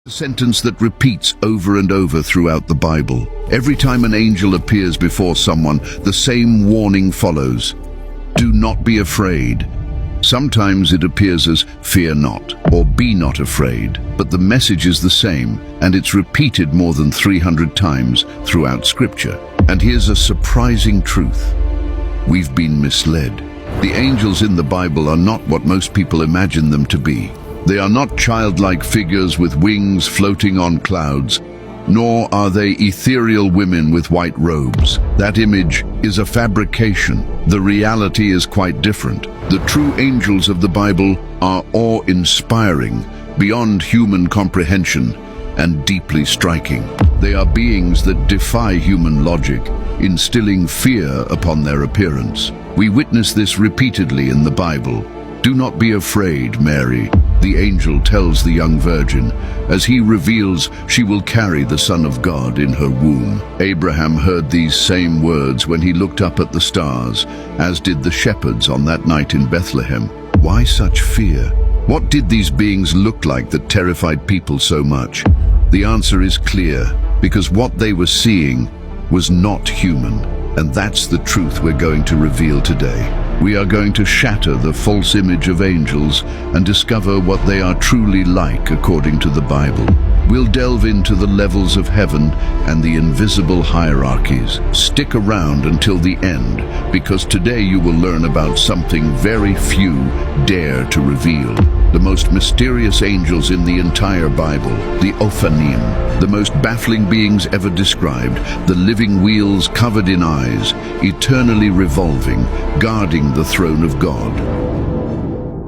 A sentence that repeats over and over throughout the Bible. Every time an angel appears before someone, the same warning follows. Do not be afraid. Sometimes it appears as fear not or be not afraid, but the message is the same, and it's repeated more than 300 times throughout Scripture. And here's a surprising truth. We've been misled. The angels in the Bible are not what most people imagine them to be. They are not childlike figures with wings floating on clouds, nor are they ethereal women with white robes. That image is a fabrication. The reality is quite different. The true angels of the Bible are awe-inspiring, beyond human comprehension, and deeply striking. They are beings that defy human logic, instilling fear upon their appearance. We witness this repeatedly in the Bible. Do not be afraid, Mary, the angel tells the young virgin, as he reveals she will carry the Son of God in her womb. Abraham heard these same words when he looked up at the stars, as did the shepherds on that night in Bethlehem. Why such fear? What did these beings look like that terrified people so much? The answer is clear, because what they were seeing was not human. And that's the truth we're going to reveal today. We are going to shatter the false image of angels and discover what they are truly like according to the Bible. We'll delve into the levels of heaven and the invisible hierarchies. Stick around until the end, because today you will learn about something very few dare to reveal. The most mysterious angels in the entire Bible, the Ophanim, the most baffling beings ever described, the living wheels covered in eyes, eternally revolving, guarding the throne of God.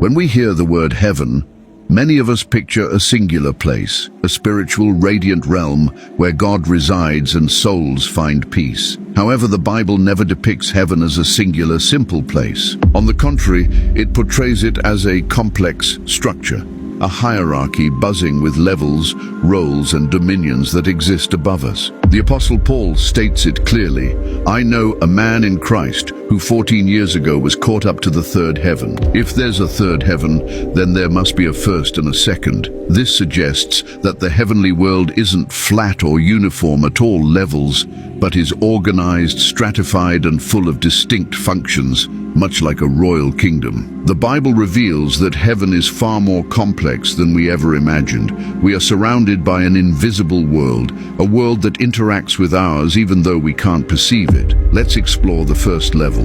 When we hear the word heaven, many of us picture a singular place, a spiritual radiant realm where God resides and souls find peace. However, the Bible never depicts heaven as a singular, simple place. On the contrary, it portrays it as a complex structure, a hierarchy buzzing with levels, roles, and dominions that exist above us. The Apostle Paul states it clearly. I know a man in Christ who 14 years ago was caught up to the third heaven. If there's a third heaven, then there must be a first and a second. This suggests that the heavenly world isn't flat or uniform at all levels, but is organized, stratified, and full of distinct functions, much like a royal kingdom. The Bible reveals that heaven is far more complex than we ever imagined. We are surrounded by an invisible world, a world that interacts with ours even though we can't perceive it. Let's explore the first level.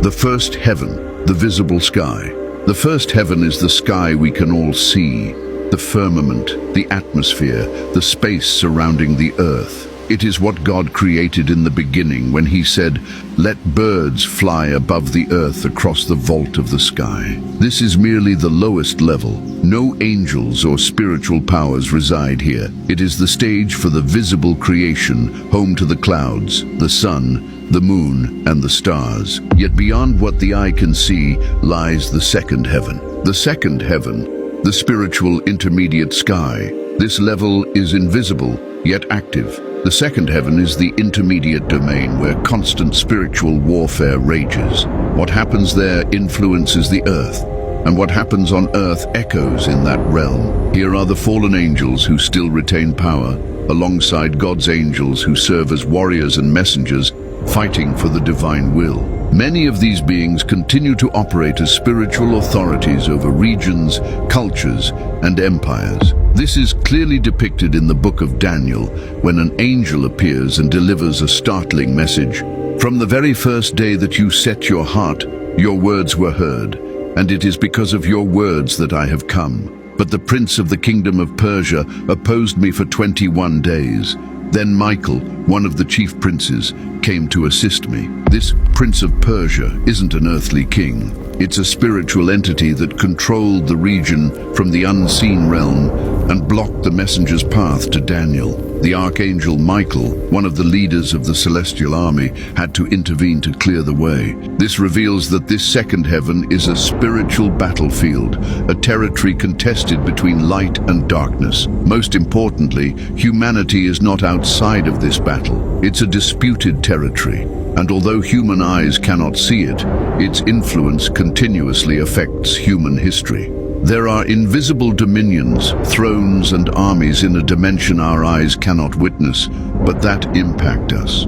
The first heaven, the visible sky. The first heaven is the sky we can all see, the firmament, the atmosphere, the space surrounding the earth. It is what God created in the beginning when he said, "Let birds fly above the earth across the vault of the sky." This is merely the lowest level. No angels or spiritual powers reside here. It is the stage for the visible creation, home to the clouds, the sun, the moon, and the stars. Yet beyond what the eye can see lies the second heaven. The second heaven, the spiritual intermediate sky. This level is invisible, yet active. The second heaven is the intermediate domain where constant spiritual warfare rages. What happens there influences the earth, and what happens on earth echoes in that realm. Here are the fallen angels who still retain power, alongside God's angels who serve as warriors and messengers, fighting for the divine will. Many of these beings continue to operate as spiritual authorities over regions, cultures, and empires. This is clearly depicted in the book of Daniel, when an angel appears and delivers a startling message. From the very first day that you set your heart, your words were heard, and it is because of your words that I have come. But the prince of the kingdom of Persia opposed me for 21 days. Then Michael, one of the chief princes, came to assist me. This prince of Persia isn't an earthly king. It's a spiritual entity that controlled the region from the unseen realm and blocked the messenger's path to Daniel. The archangel Michael, one of the leaders of the celestial army, had to intervene to clear the way. This reveals that this second heaven is a spiritual battlefield, a territory contested between light and darkness. Most importantly, humanity is not outside of this battle. It's a disputed territory. And although human eyes cannot see it, its influence continuously affects human history. There are invisible dominions, thrones and armies in a dimension our eyes cannot witness, but that impact us.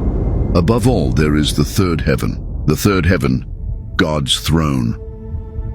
Above all, there is the third heaven. The third heaven, God's throne.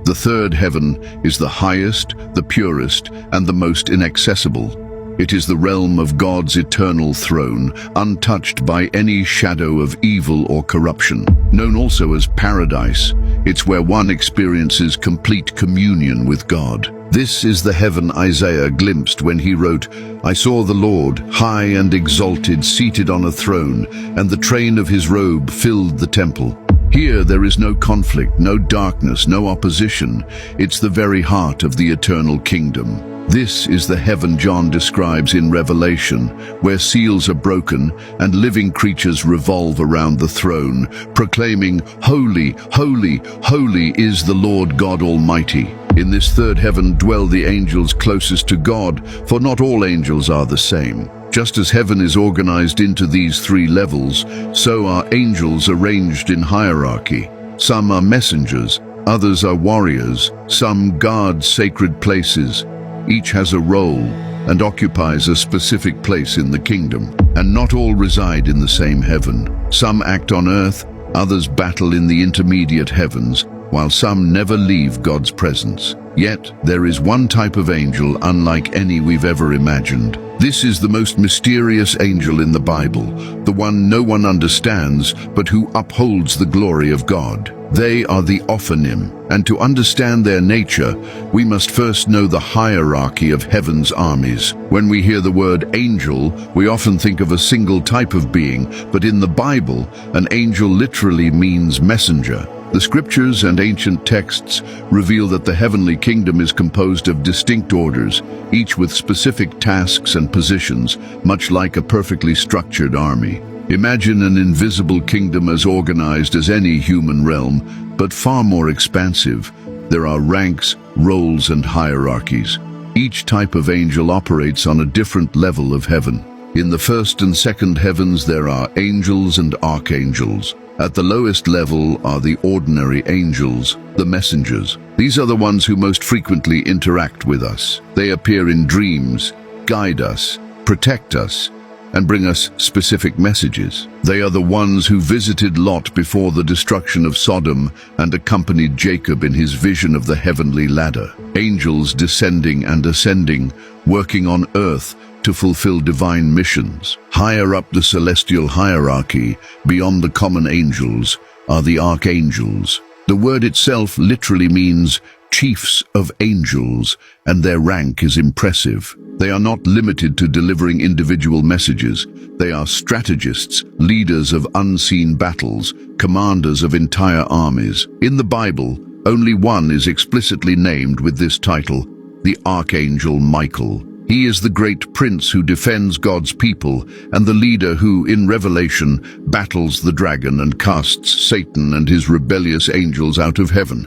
The third heaven is the highest, the purest, and the most inaccessible. It is the realm of God's eternal throne, untouched by any shadow of evil or corruption. Known also as paradise, it's where one experiences complete communion with God. This is the heaven Isaiah glimpsed when he wrote, "I saw the Lord, high and exalted, seated on a throne, and the train of his robe filled the temple." Here there is no conflict, no darkness, no opposition. It's the very heart of the eternal kingdom. This is the heaven John describes in Revelation, where seals are broken and living creatures revolve around the throne, proclaiming, "Holy, holy, holy is the Lord God Almighty." In this third heaven dwell the angels closest to God, for not all angels are the same. Just as heaven is organized into these three levels, so are angels arranged in hierarchy. Some are messengers, others are warriors, some guard sacred places. Each has a role and occupies a specific place in the kingdom, and not all reside in the same heaven. Some act on earth, others battle in the intermediate heavens, while some never leave God's presence. Yet, there is one type of angel unlike any we've ever imagined. This is the most mysterious angel in the Bible, the one no one understands, but who upholds the glory of God. They are the Ophanim, and to understand their nature, we must first know the hierarchy of heaven's armies. When we hear the word angel, we often think of a single type of being, but in the Bible, an angel literally means messenger. The scriptures and ancient texts reveal that the heavenly kingdom is composed of distinct orders, each with specific tasks and positions, much like a perfectly structured army. Imagine an invisible kingdom as organized as any human realm, but far more expansive. There are ranks, roles, and hierarchies. Each type of angel operates on a different level of heaven. In the first and second heavens there are angels and archangels. At the lowest level are the ordinary angels, the messengers. These are the ones who most frequently interact with us. They appear in dreams, guide us, protect us, and bring us specific messages. They are the ones who visited Lot before the destruction of Sodom and accompanied Jacob in his vision of the heavenly ladder. Angels descending and ascending, working on earth to fulfill divine missions. Higher up the celestial hierarchy, beyond the common angels, are the archangels. The word itself literally means chiefs of angels, and their rank is impressive. They are not limited to delivering individual messages. They are strategists, leaders of unseen battles, commanders of entire armies. In the Bible, only one is explicitly named with this title, the Archangel Michael. He is the great prince who defends God's people and the leader who, in Revelation, battles the dragon and casts Satan and his rebellious angels out of heaven.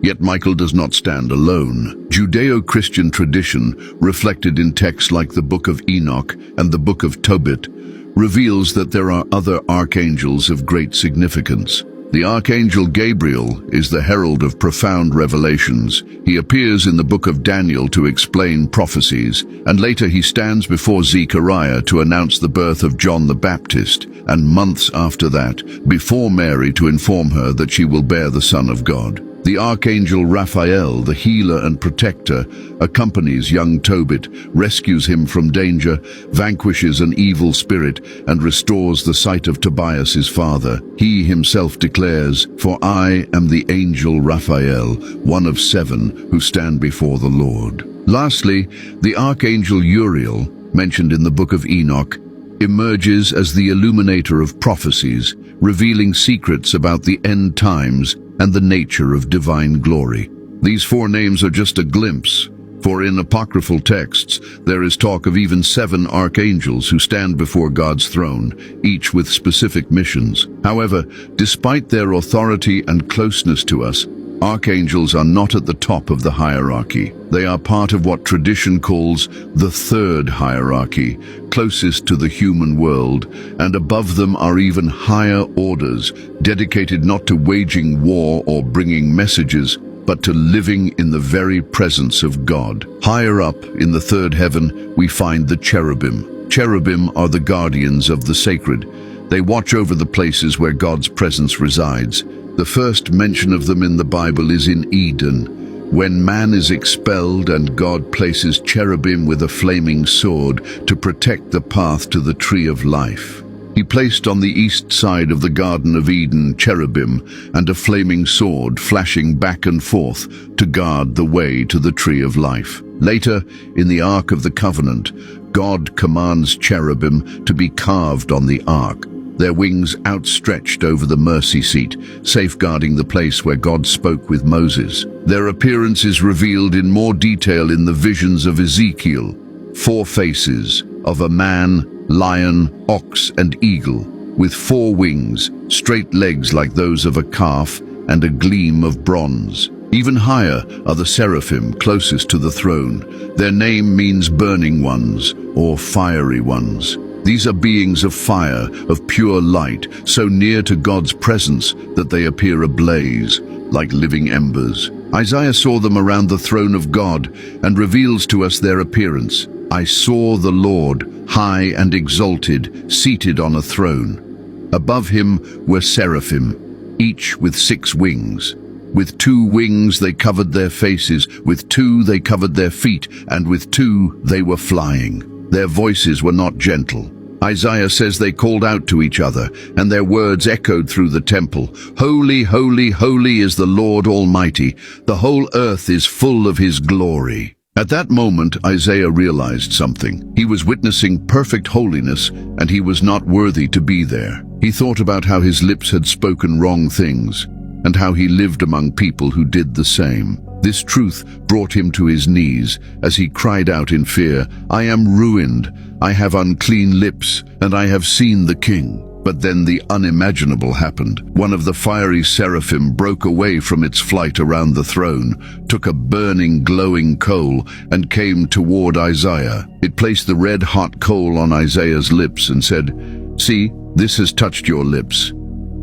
Yet Michael does not stand alone. Judeo-Christian tradition, reflected in texts like the Book of Enoch and the Book of Tobit, reveals that there are other archangels of great significance. The Archangel Gabriel is the herald of profound revelations. He appears in the book of Daniel to explain prophecies, and later he stands before Zechariah to announce the birth of John the Baptist, and months after that, before Mary to inform her that she will bear the Son of God. The Archangel Raphael, the healer and protector, accompanies young Tobit, rescues him from danger, vanquishes an evil spirit, and restores the sight of Tobias his father. He himself declares, "For I am the angel Raphael, one of 7 who stand before the Lord." Lastly, the Archangel Uriel, mentioned in the book of Enoch, emerges as the illuminator of prophecies, revealing secrets about the end times and the nature of divine glory. These 4 names are just a glimpse, for in apocryphal texts there is talk of even 7 archangels who stand before God's throne, each with specific missions. However, despite their authority and closeness to us, archangels are not at the top of the hierarchy. They are part of what tradition calls the third hierarchy, closest to the human world, and above them are even higher orders, dedicated not to waging war or bringing messages, but to living in the very presence of God. Higher up in the third heaven, we find the cherubim. Cherubim are the guardians of the sacred. They watch over the places where God's presence resides. The first mention of them in the Bible is in Eden, when man is expelled and God places cherubim with a flaming sword to protect the path to the tree of life. He placed on the east side of the Garden of Eden cherubim and a flaming sword flashing back and forth to guard the way to the tree of life. Later, in the Ark of the Covenant, God commands cherubim to be carved on the ark, their wings outstretched over the mercy seat, safeguarding the place where God spoke with Moses. Their appearance is revealed in more detail in the visions of Ezekiel. 4 faces of a man, lion, ox, and eagle, with 4 wings, straight legs like those of a calf, and a gleam of bronze. Even higher are the seraphim closest to the throne. Their name means burning ones or fiery ones. These are beings of fire, of pure light, so near to God's presence that they appear ablaze, like living embers. Isaiah saw them around the throne of God and reveals to us their appearance. I saw the Lord, high and exalted, seated on a throne. Above him were seraphim, each with 6 wings. With 2 wings they covered their faces, with 2 they covered their feet, and with 2 they were flying. Their voices were not gentle. Isaiah says they called out to each other, and their words echoed through the temple. Holy, holy, holy is the Lord Almighty. The whole earth is full of his glory. At that moment, Isaiah realized something. He was witnessing perfect holiness, and he was not worthy to be there. He thought about how his lips had spoken wrong things, and how he lived among people who did the same. This truth brought him to his knees as he cried out in fear, I am ruined, I have unclean lips, and I have seen the King. But then the unimaginable happened. One of the fiery seraphim broke away from its flight around the throne, took a burning, glowing coal, and came toward Isaiah. It placed the red-hot coal on Isaiah's lips and said, See, this has touched your lips.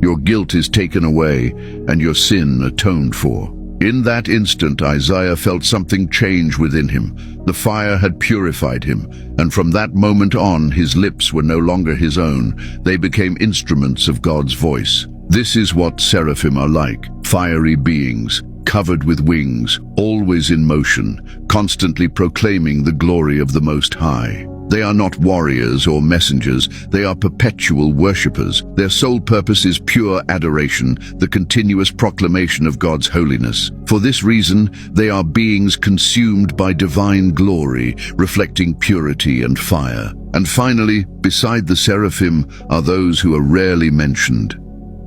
Your guilt is taken away, and your sin atoned for. In that instant, Isaiah felt something change within him. The fire had purified him, and from that moment on, his lips were no longer his own. They became instruments of God's voice. This is what seraphim are like, fiery beings, covered with wings, always in motion, constantly proclaiming the glory of the Most High. They are not warriors or messengers, they are perpetual worshippers. Their sole purpose is pure adoration, the continuous proclamation of God's holiness. For this reason, they are beings consumed by divine glory, reflecting purity and fire. And finally, beside the seraphim are those who are rarely mentioned,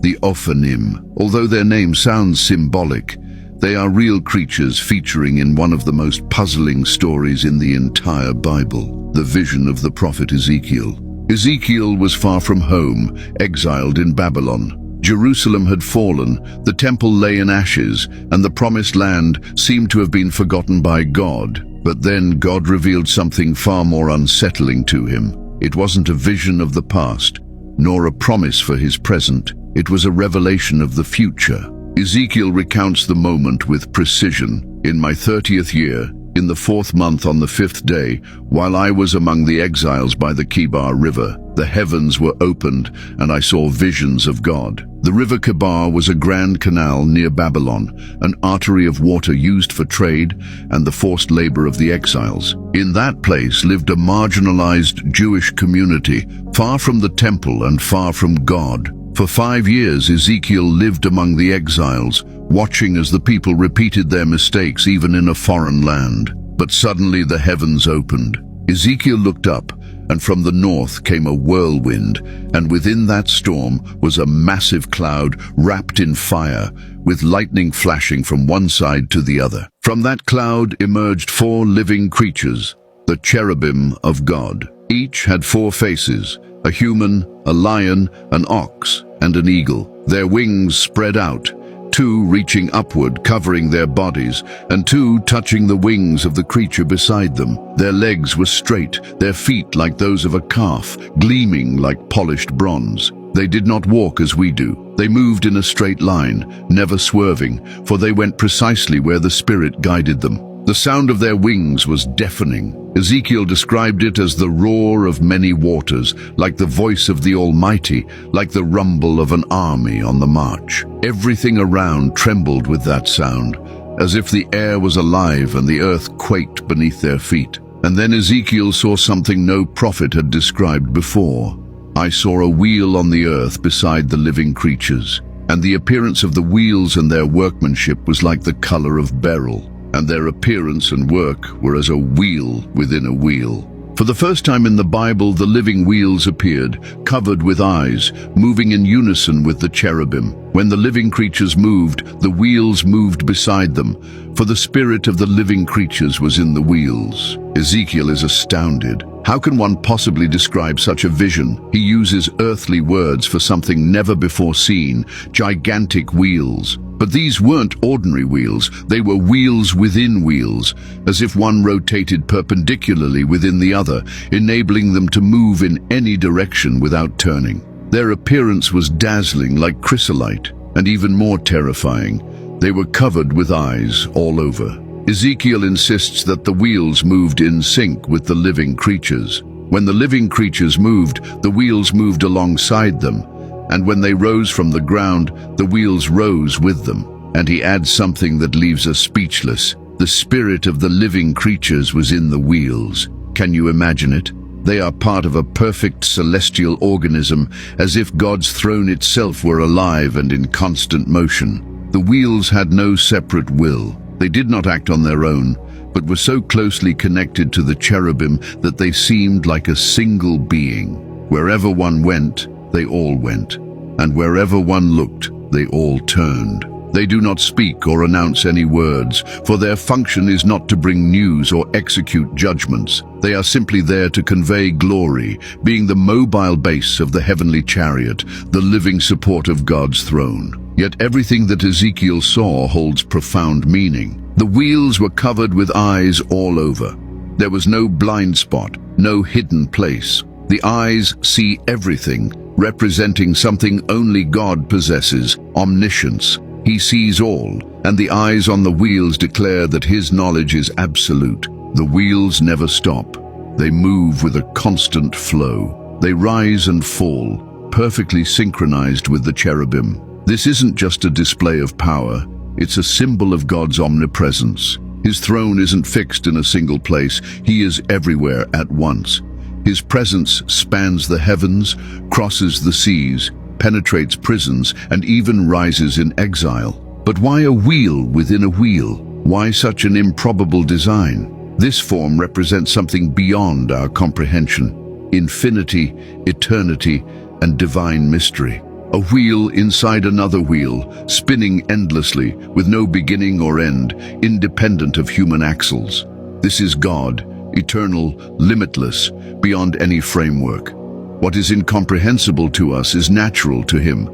the Ophanim. Although their name sounds symbolic, they are real creatures featuring in one of the most puzzling stories in the entire Bible, the vision of the prophet Ezekiel. Ezekiel was far from home, exiled in Babylon. Jerusalem had fallen, the temple lay in ashes, and the promised land seemed to have been forgotten by God. But then God revealed something far more unsettling to him. It wasn't a vision of the past, nor a promise for his present. It was a revelation of the future. Ezekiel recounts the moment with precision. In my 30th year, in the 4th month on the 5th day, while I was among the exiles by the Kebar River, the heavens were opened, and I saw visions of God. The river Kebar was a grand canal near Babylon, an artery of water used for trade and the forced labor of the exiles. In that place lived a marginalized Jewish community, far from the temple and far from God. For 5 years, Ezekiel lived among the exiles, watching as the people repeated their mistakes even in a foreign land. But suddenly the heavens opened. Ezekiel looked up, and from the north came a whirlwind, and within that storm was a massive cloud wrapped in fire, with lightning flashing from one side to the other. From that cloud emerged 4 living creatures, the cherubim of God. Each had 4 faces, a human, a lion, an ox, and an eagle. Their wings spread out, 2 reaching upward, covering their bodies, and 2 touching the wings of the creature beside them. Their legs were straight, their feet like those of a calf, gleaming like polished bronze. They did not walk as we do. They moved in a straight line, never swerving, for they went precisely where the Spirit guided them. The sound of their wings was deafening. Ezekiel described it as the roar of many waters, like the voice of the Almighty, like the rumble of an army on the march. Everything around trembled with that sound, as if the air was alive and the earth quaked beneath their feet. And then Ezekiel saw something no prophet had described before. I saw a wheel on the earth beside the living creatures, and the appearance of the wheels and their workmanship was like the color of beryl, and their appearance and work were as a wheel within a wheel. For the first time in the Bible, the living wheels appeared, covered with eyes, moving in unison with the cherubim. When the living creatures moved, the wheels moved beside them, for the spirit of the living creatures was in the wheels. Ezekiel is astounded. How can one possibly describe such a vision? He uses earthly words for something never before seen, gigantic wheels. But these weren't ordinary wheels, they were wheels within wheels, as if one rotated perpendicularly within the other, enabling them to move in any direction without turning. Their appearance was dazzling like chrysolite, and even more terrifying. They were covered with eyes all over. Ezekiel insists that the wheels moved in sync with the living creatures. When the living creatures moved, the wheels moved alongside them, and when they rose from the ground, the wheels rose with them. And he adds something that leaves us speechless. The spirit of the living creatures was in the wheels. Can you imagine it? They are part of a perfect celestial organism, as if God's throne itself were alive and in constant motion. The wheels had no separate will. They did not act on their own, but were so closely connected to the cherubim that they seemed like a single being. Wherever one went, they all went, and wherever one looked, they all turned. They do not speak or announce any words, for their function is not to bring news or execute judgments. They are simply there to convey glory, being the mobile base of the heavenly chariot, the living support of God's throne. Yet everything that Ezekiel saw holds profound meaning. The wheels were covered with eyes all over. There was no blind spot, no hidden place. The eyes see everything, representing something only God possesses, omniscience. He sees all, and the eyes on the wheels declare that his knowledge is absolute. The wheels never stop. They move with a constant flow. They rise and fall, perfectly synchronized with the cherubim. This isn't just a display of power, it's a symbol of God's omnipresence. His throne isn't fixed in a single place, he is everywhere at once. His presence spans the heavens, crosses the seas, penetrates prisons, and even rises in exile. But why a wheel within a wheel? Why such an improbable design? This form represents something beyond our comprehension: infinity, eternity, and divine mystery. A wheel inside another wheel, spinning endlessly, with no beginning or end, independent of human axles. This is God, eternal, limitless, beyond any framework. What is incomprehensible to us is natural to him,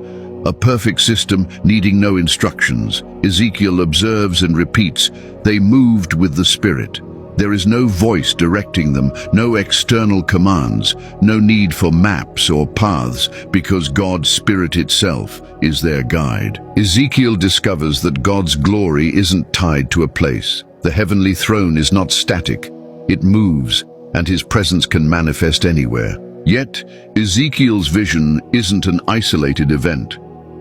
a perfect system needing no instructions. Ezekiel observes and repeats, they moved with the Spirit. There is no voice directing them, no external commands, no need for maps or paths, because God's Spirit itself is their guide. Ezekiel discovers that God's glory isn't tied to a place. The heavenly throne is not static. It moves, and his presence can manifest anywhere. Yet, Ezekiel's vision isn't an isolated event.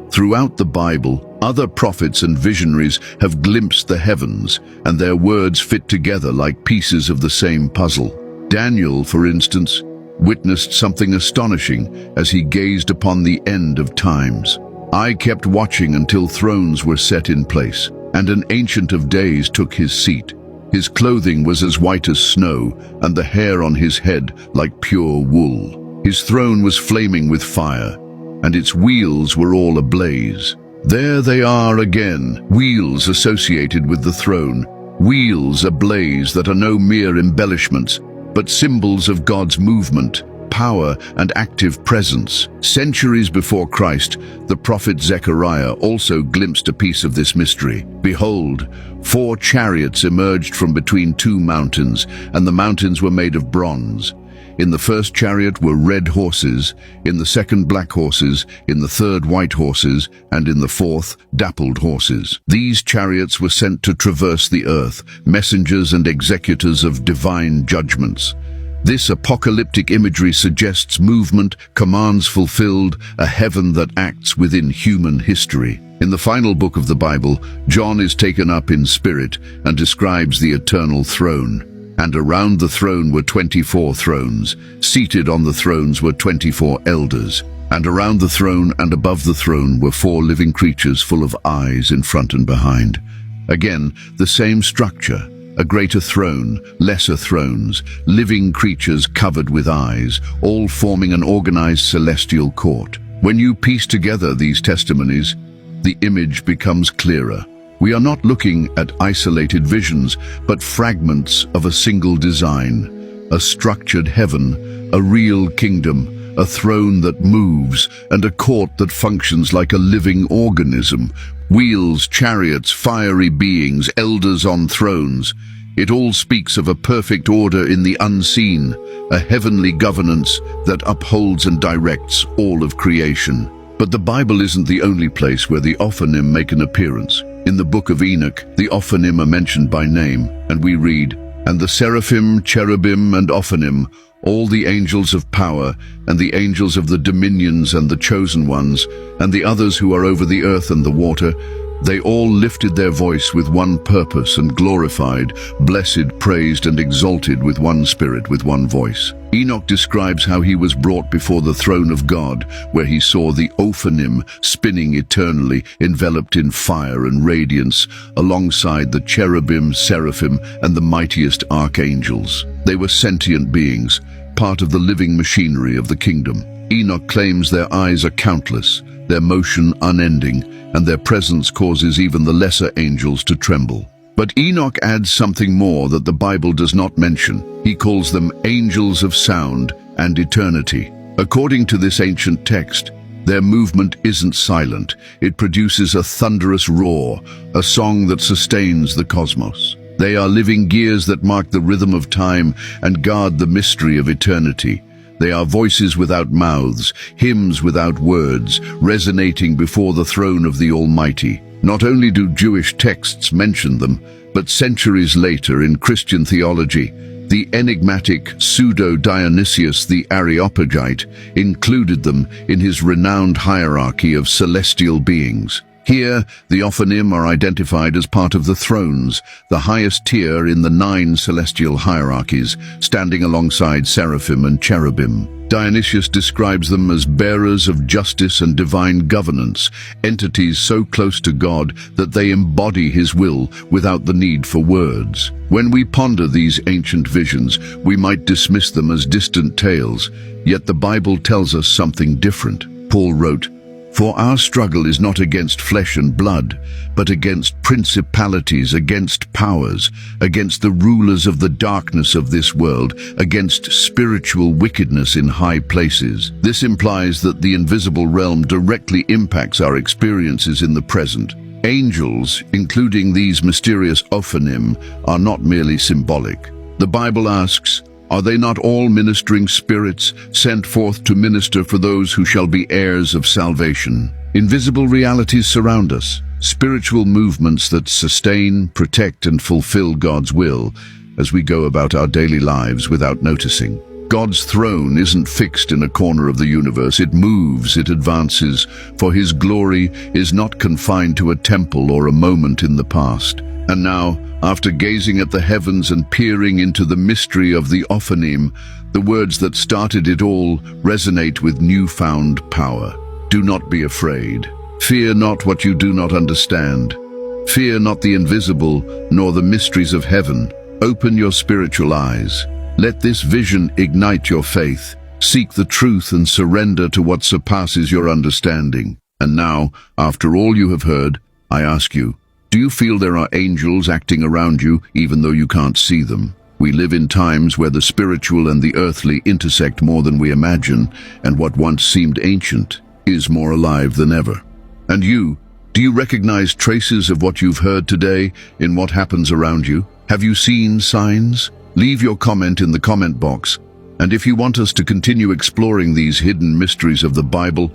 Throughout the Bible, other prophets and visionaries have glimpsed the heavens, and their words fit together like pieces of the same puzzle. Daniel, for instance, witnessed something astonishing as he gazed upon the end of times. I kept watching until thrones were set in place, and an Ancient of Days took his seat. His clothing was as white as snow, and the hair on his head like pure wool. His throne was flaming with fire, and its wheels were all ablaze. There they are again, wheels associated with the throne, wheels ablaze that are no mere embellishments, but symbols of God's movement, power, and active presence. Centuries before Christ, the prophet Zechariah also glimpsed a piece of this mystery. Behold, 4 chariots emerged from between 2 mountains, and the mountains were made of bronze. In the first chariot were red horses, in the second black horses, in the third white horses, and in the fourth dappled horses. These chariots were sent to traverse the earth, messengers and executors of divine judgments. This apocalyptic imagery suggests movement, commands fulfilled, a heaven that acts within human history. In the final book of the Bible, John is taken up in spirit and describes the eternal throne. And around the throne were 24 thrones. Seated on the thrones were 24 elders. And around the throne and above the throne were 4 living creatures full of eyes in front and behind. Again, the same structure. A greater throne, lesser thrones, living creatures covered with eyes, all forming an organized celestial court. When you piece together these testimonies, the image becomes clearer. We are not looking at isolated visions, but fragments of a single design, a structured heaven, a real kingdom, a throne that moves, and a court that functions like a living organism. Wheels, chariots, fiery beings, elders on thrones. It all speaks of a perfect order in the unseen, a heavenly governance that upholds and directs all of creation. But the Bible isn't the only place where the Ophanim make an appearance. In the book of Enoch, the Ophanim are mentioned by name, and we read, "And the seraphim, cherubim, and Ophanim, all the angels of power, and the angels of the dominions and the chosen ones, and the others who are over the earth and the water, they all lifted their voice with one purpose and glorified, blessed, praised, and exalted with one spirit, with one voice." Enoch describes how he was brought before the throne of God, where he saw the Ophanim spinning eternally, enveloped in fire and radiance, alongside the cherubim, seraphim, and the mightiest archangels. They were sentient beings, part of the living machinery of the kingdom. Enoch claims their eyes are countless, their motion unending, and their presence causes even the lesser angels to tremble. But Enoch adds something more that the Bible does not mention. He calls them angels of sound and eternity. According to this ancient text, their movement isn't silent. It produces a thunderous roar, a song that sustains the cosmos. They are living gears that mark the rhythm of time and guard the mystery of eternity. They are voices without mouths, hymns without words, resonating before the throne of the Almighty. Not only do Jewish texts mention them, but centuries later in Christian theology, the enigmatic Pseudo-Dionysius the Areopagite included them in his renowned hierarchy of celestial beings. Here, the Ophanim are identified as part of the thrones, the highest tier in the 9 celestial hierarchies, standing alongside seraphim and cherubim. Dionysius describes them as bearers of justice and divine governance, entities so close to God that they embody his will without the need for words. When we ponder these ancient visions, we might dismiss them as distant tales, yet the Bible tells us something different. Paul wrote, "For our struggle is not against flesh and blood, but against principalities, against powers, against the rulers of the darkness of this world, against spiritual wickedness in high places." This implies that the invisible realm directly impacts our experiences in the present. Angels, including these mysterious Ophanim, are not merely symbolic. The Bible asks, "Are they not all ministering spirits sent forth to minister for those who shall be heirs of salvation?" Invisible realities surround us, spiritual movements that sustain, protect, and fulfill God's will as we go about our daily lives without noticing. God's throne isn't fixed in a corner of the universe. It moves, it advances, for his glory is not confined to a temple or a moment in the past. And now, after gazing at the heavens and peering into the mystery of the Ophanim, the words that started it all resonate with newfound power. Do not be afraid. Fear not what you do not understand. Fear not the invisible, nor the mysteries of heaven. Open your spiritual eyes. Let this vision ignite your faith. Seek the truth and surrender to what surpasses your understanding. And now, after all you have heard, I ask you, do you feel there are angels acting around you, even though you can't see them? We live in times where the spiritual and the earthly intersect more than we imagine, and what once seemed ancient is more alive than ever. And you, do you recognize traces of what you've heard today in what happens around you? Have you seen signs? Leave your comment in the comment box. And if you want us to continue exploring these hidden mysteries of the Bible,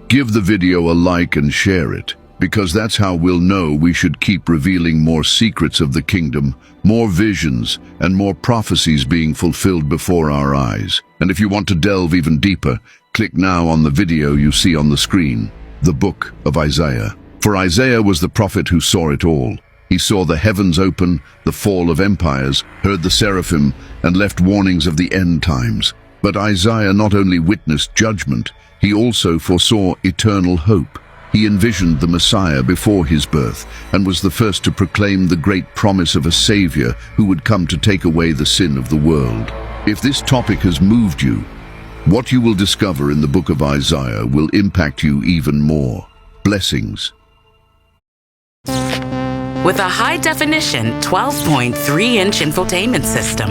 give the video a like and share it, because that's how we'll know we should keep revealing more secrets of the kingdom, more visions, and more prophecies being fulfilled before our eyes. And if you want to delve even deeper, click now on the video you see on the screen, the Book of Isaiah. For Isaiah was the prophet who saw it all. He saw the heavens open, the fall of empires, heard the seraphim, and left warnings of the end times. But Isaiah not only witnessed judgment, he also foresaw eternal hope. He envisioned the Messiah before his birth and was the first to proclaim the great promise of a Savior who would come to take away the sin of the world. If this topic has moved you, what you will discover in the book of Isaiah will impact you even more. Blessings. With a high-definition 12.3-inch infotainment system,